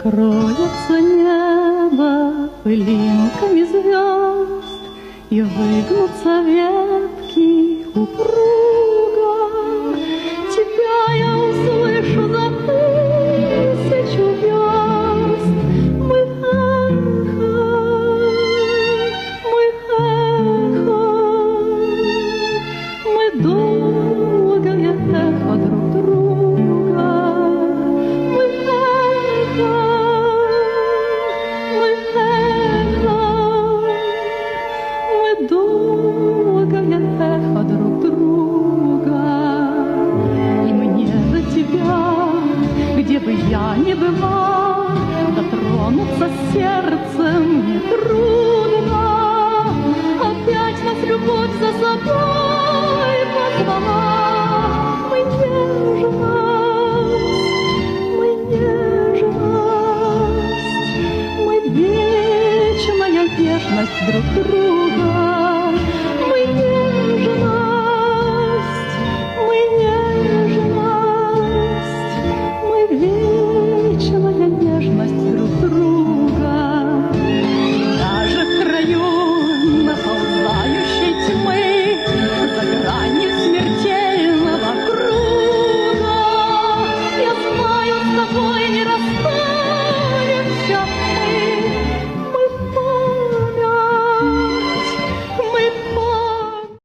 Покроется небо пылинками звезд, и выгнутся ветки упруго. Тебя я услышу за 1000 верст. Мы эхо, мы долгое эхо друг друга. Мы эхо, мы долгое эхо друг друга. И мне до тебя, где бы я ни была, дотронуться сердцем нетрудно. Опять нас любовь за собой позвала. Мы нежность, мы вечная нежность друг друга.